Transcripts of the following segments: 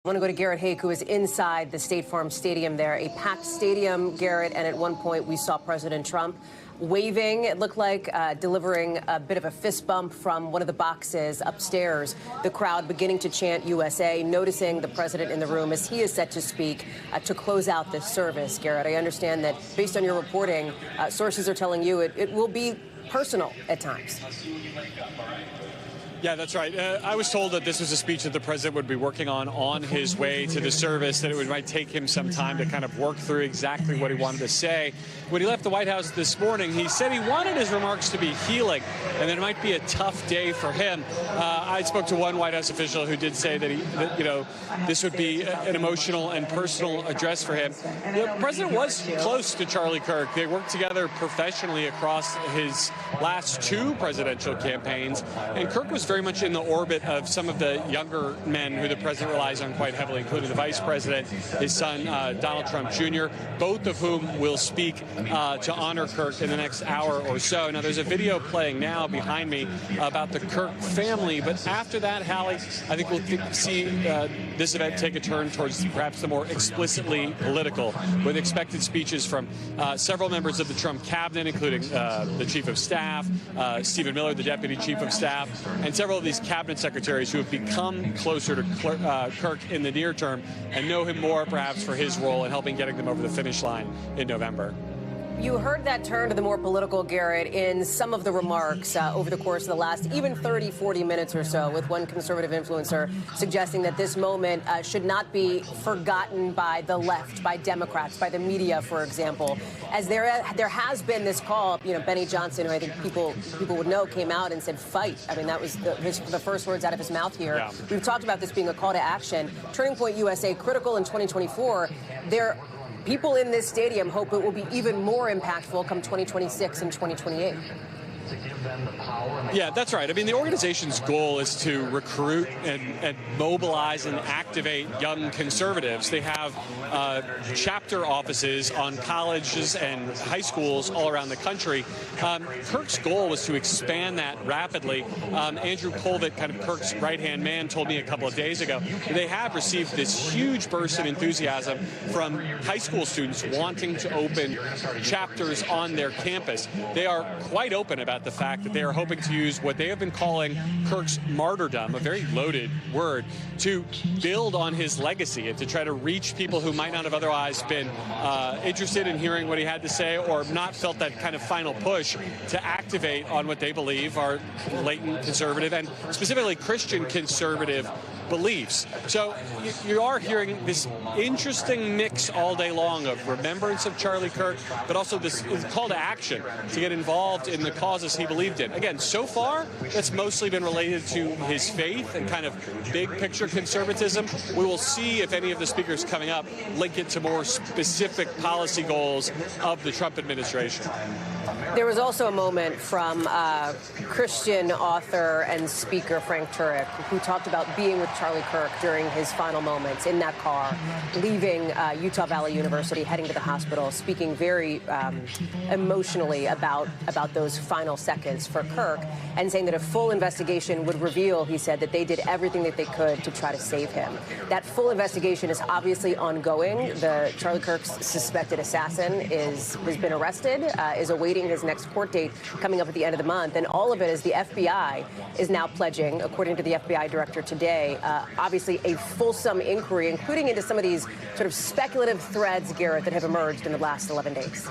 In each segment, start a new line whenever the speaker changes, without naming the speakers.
I want to go to Garrett Haake, who is inside the State Farm Stadium there. A packed stadium, Garrett, and at one point we saw President Trump waving, it looked like, delivering a bit of a fist bump from one of the boxes upstairs. The crowd beginning to chant USA, noticing the president in the room as he is set to speak to close out this service. Garrett, I understand that based on your reporting, sources are telling you it will be personal at times.
Yeah, that's right. I was told that this was a speech that the president would be working on his way to the service, that it might take him some time to kind of work through exactly what he wanted to say. When he left the White House this morning, he said he wanted his remarks to be healing and that it might be a tough day for him. I spoke to one White House official who did say that, this would be an emotional and personal address for him. The president was close to Charlie Kirk. They worked together professionally across his last two presidential campaigns, and Kirk was very much in the orbit of some of the younger men who the president relies on quite heavily, including the vice president, his son, Donald Trump Jr., both of whom will speak to honor Kirk in the next hour or so. Now, there's a video playing now behind me about the Kirk family, but after that, Hallie, I think we'll see this event take a turn towards perhaps the more explicitly political, with expected speeches from several members of the Trump cabinet, including the chief of staff, Stephen Miller, the deputy chief of staff, and several of these cabinet secretaries who have become closer to Kirk in the near term and know him more perhaps for his role in helping getting them over the finish line in November.
You heard that turn to the more political, Garrett, in some of the remarks over the course of the last even 30, 40 minutes or so, with one conservative influencer suggesting that this moment should not be forgotten by the left, by Democrats, by the media, for example. As there has been this call, Benny Johnson, who I think people would know, came out and said, fight. I mean, that was the first words out of his mouth here. Yeah. We've talked about this being a call to action. Turning Point USA, critical in 2024. People in this stadium hope it will be even more impactful come 2026 and 2028.
Yeah, that's right. I mean, the organization's goal is to recruit and mobilize and activate young conservatives. They have chapter offices on colleges and high schools all around the country. Kirk's goal was to expand that rapidly. Andrew Colvett, kind of Kirk's right-hand man, told me a couple of days ago that they have received this huge burst of enthusiasm from high school students wanting to open chapters on their campus. They are quite open about the fact that they are hoping to use what they have been calling Kirk's martyrdom, a very loaded word, to build on his legacy and to try to reach people who might not have otherwise been interested in hearing what he had to say or not felt that kind of final push to activate on what they believe are latent conservative and specifically Christian conservative beliefs. So you are hearing this interesting mix all day long of remembrance of Charlie Kirk, but also this call to action to get involved in the causes he believed in. Again, so far, that's mostly been related to his faith and kind of big picture conservatism. We will see if any of the speakers coming up link it to more specific policy goals of the Trump administration.
There was also a moment from Christian author and speaker Frank Turek, who talked about being with Charlie Kirk during his final moments in that car, leaving Utah Valley University, heading to the hospital, speaking very emotionally about those final seconds for Kirk, and saying that a full investigation would reveal, he said, that they did everything that they could to try to save him. That full investigation is obviously ongoing. The Charlie Kirk's suspected assassin has been arrested, is awaiting his next court date coming up at the end of the month, and all of it is the FBI is now pledging, according to the FBI director today, obviously a fulsome inquiry, including into some of these sort of speculative threads, Garrett, that have emerged in the last 11 days.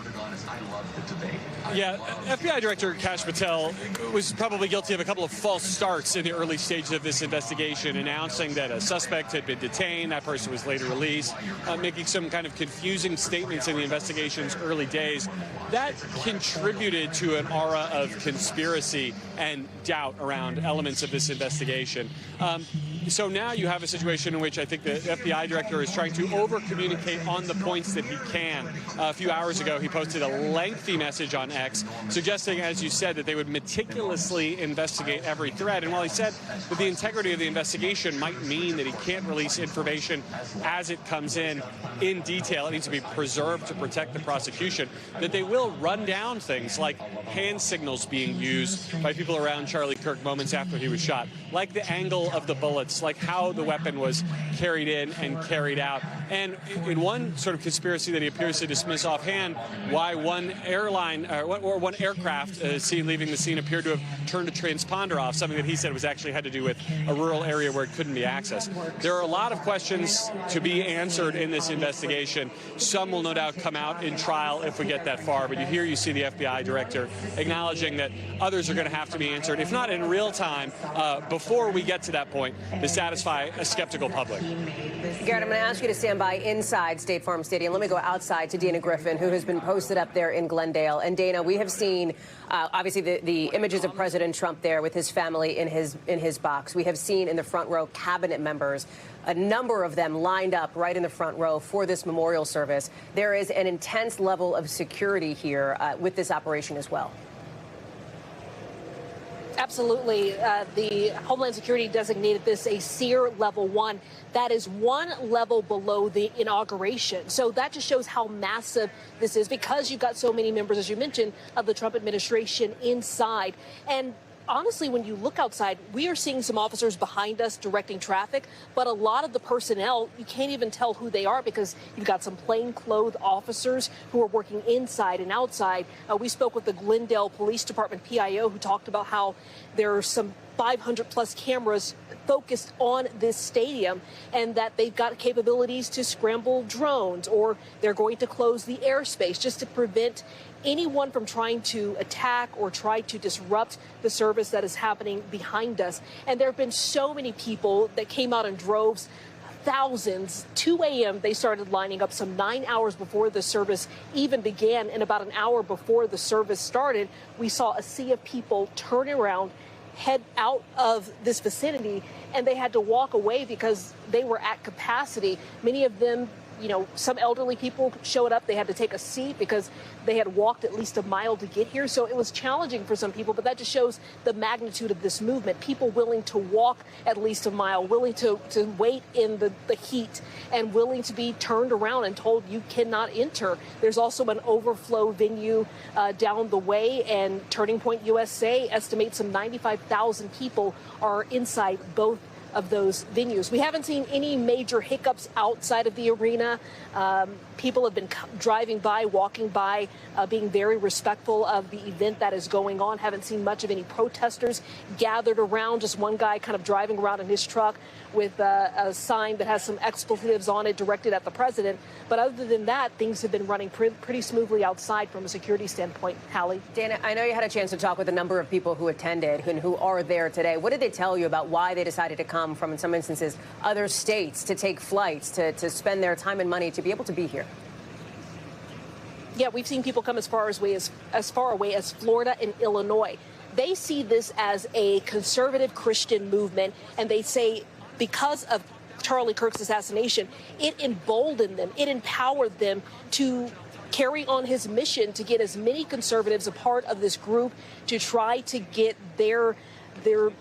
Yeah, FBI Director Kash Patel was probably guilty of a couple of false starts in the early stages of this investigation, announcing that a suspect had been detained. That person was later released, making some kind of confusing statements in the investigation's early days. That contributed to an aura of conspiracy and doubt around elements of this investigation. So now you have a situation in which I think the FBI director is trying to over-communicate on the points that he can. A few hours ago, he posted a lengthy message on X suggesting, as you said, that they would meticulously investigate every thread. And while he said that the integrity of the investigation might mean that he can't release information as it comes in detail, it needs to be preserved to protect the prosecution, that they will run down things like hand signals being used by people around Charlie Kirk moments after he was shot, like the angle of the bullets details, like how the weapon was carried in and carried out. And in one sort of conspiracy that he appears to dismiss offhand, why one airline or one aircraft seen leaving the scene appeared to have turned a transponder off, something that he said was actually had to do with a rural area where it couldn't be accessed. There are a lot of questions to be answered in this investigation. Some will no doubt come out in trial if we get that far, but you see the FBI director acknowledging that others are going to have to be answered, if not in real time, before we get to that point, to satisfy a skeptical public.
Garrett, I'm going to ask you to stand by inside State Farm Stadium. Let me go outside to Dana Griffin, who has been posted up there in Glendale. And Dana, we have seen obviously the images of President Trump there with his family in his box. We have seen in the front row cabinet members, a number of them lined up right in the front row for this memorial service. There is an intense level of security here with this operation as well.
Absolutely. The Homeland Security designated this a SEER Level 1. That is one level below the inauguration. So that just shows how massive this is, because you've got so many members, as you mentioned, of the Trump administration inside. And honestly, when you look outside, we are seeing some officers behind us directing traffic, but a lot of the personnel, you can't even tell who they are, because you've got some plainclothes officers who are working inside and outside. We spoke with the Glendale Police Department PIO, who talked about how there are some 500 plus cameras focused on this stadium, and that they've got capabilities to scramble drones, or they're going to close the airspace just to prevent anyone from trying to attack or try to disrupt the service that is happening behind us. And there have been so many people that came out in droves, thousands. 2 a.m. they started lining up some 9 hours before the service even began, and about an hour before the service started, we saw a sea of people turn around, head out of this vicinity, and they had to walk away because they were at capacity. Many of them, some elderly people showed up. They had to take a seat because they had walked at least a mile to get here. So it was challenging for some people, but that just shows the magnitude of this movement. People willing to walk at least a mile, willing to wait in the heat, and willing to be turned around and told you cannot enter. There's also an overflow venue down the way, and Turning Point USA estimates some 95,000 people are inside both of those venues. We haven't seen any major hiccups outside of the arena. People have been driving by, walking by, being very respectful of the event that is going on. Haven't seen much of any protesters gathered around. Just one guy kind of driving around in his truck with a sign that has some expletives on it directed at the president. But other than that, things have been running pretty smoothly outside from a security standpoint. Hallie?
Dana, I know you had a chance to talk with a number of people who attended and who are there today. What did they tell you about why they decided to come from, in some instances, other states, to take flights, to spend their time and money to be able to be here?
Yeah, we've seen people come as far away as Florida and Illinois. They see this as a conservative Christian movement, and they say because of Charlie Kirk's assassination, it emboldened them, it empowered them to carry on his mission to get as many conservatives a part of this group, to try to get their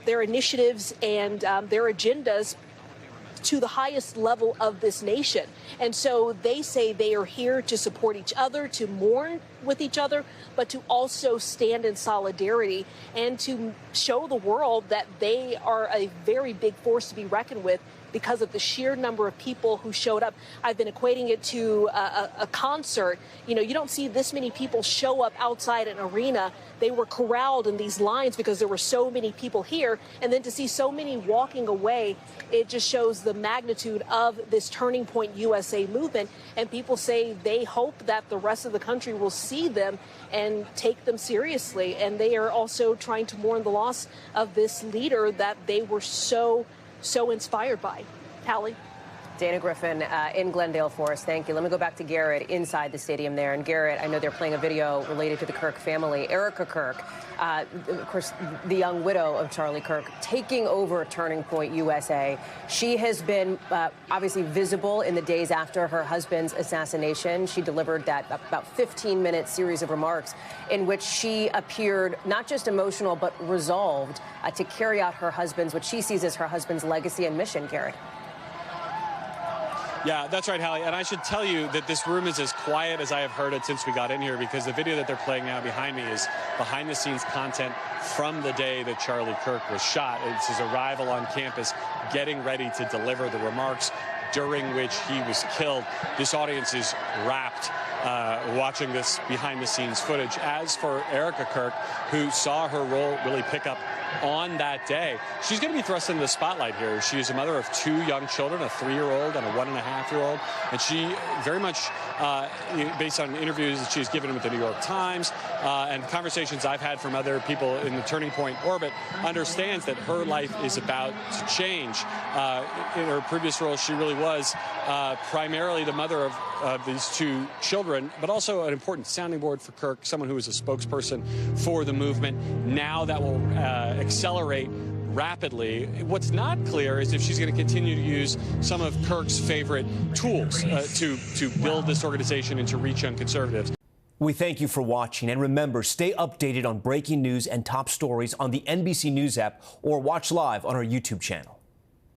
initiatives and their agendas to the highest level of this nation. And so they say they are here to support each other, to mourn with each other, but to also stand in solidarity and to show the world that they are a very big force to be reckoned with because of the sheer number of people who showed up. I've been equating it to a concert. You don't see this many people show up outside an arena. They were corralled in these lines because there were so many people here. And then to see so many walking away, it just shows the magnitude of this Turning Point USA movement. And people say they hope that the rest of the country will see them and take them seriously. And they are also trying to mourn the loss of this leader that they were so inspired by. Hallie?
Dana Griffin in Glendale for us. Thank you. Let me go back to Garrett inside the stadium there. And Garrett, I know they're playing a video related to the Kirk family. Erica Kirk, of course, the young widow of Charlie Kirk, taking over Turning Point USA. She has been obviously visible in the days after her husband's assassination. She delivered that about 15-minute series of remarks in which she appeared not just emotional, but resolved to carry out her husband's, what she sees as her husband's legacy and mission, Garrett.
Yeah, that's right, Hallie. And I should tell you that this room is as quiet as I have heard it since we got in here, because the video that they're playing now behind me is behind-the-scenes content from the day that Charlie Kirk was shot. It's his arrival on campus, getting ready to deliver the remarks during which he was killed. This audience is rapt watching this behind-the-scenes footage. As for Erica Kirk, who saw her role really pick up on that day, she's going to be thrust into the spotlight here. She is a mother of 2 young children, a 3-year-old and a 1.5-year-old, and she very much, based on interviews that she's given with the New York Times and conversations I've had from other people in the Turning Point orbit, understands that her life is about to change. In her previous role, she really was primarily the mother of these 2 children, but also an important sounding board for Kirk, someone who was a spokesperson for the movement. Now that will accelerate rapidly. What's not clear is if she's going to continue to use some of Kirk's favorite tools to build this organization and to reach young conservatives.
We thank you for watching, and remember, stay updated on breaking news and top stories on the NBC News app or watch live on our YouTube channel.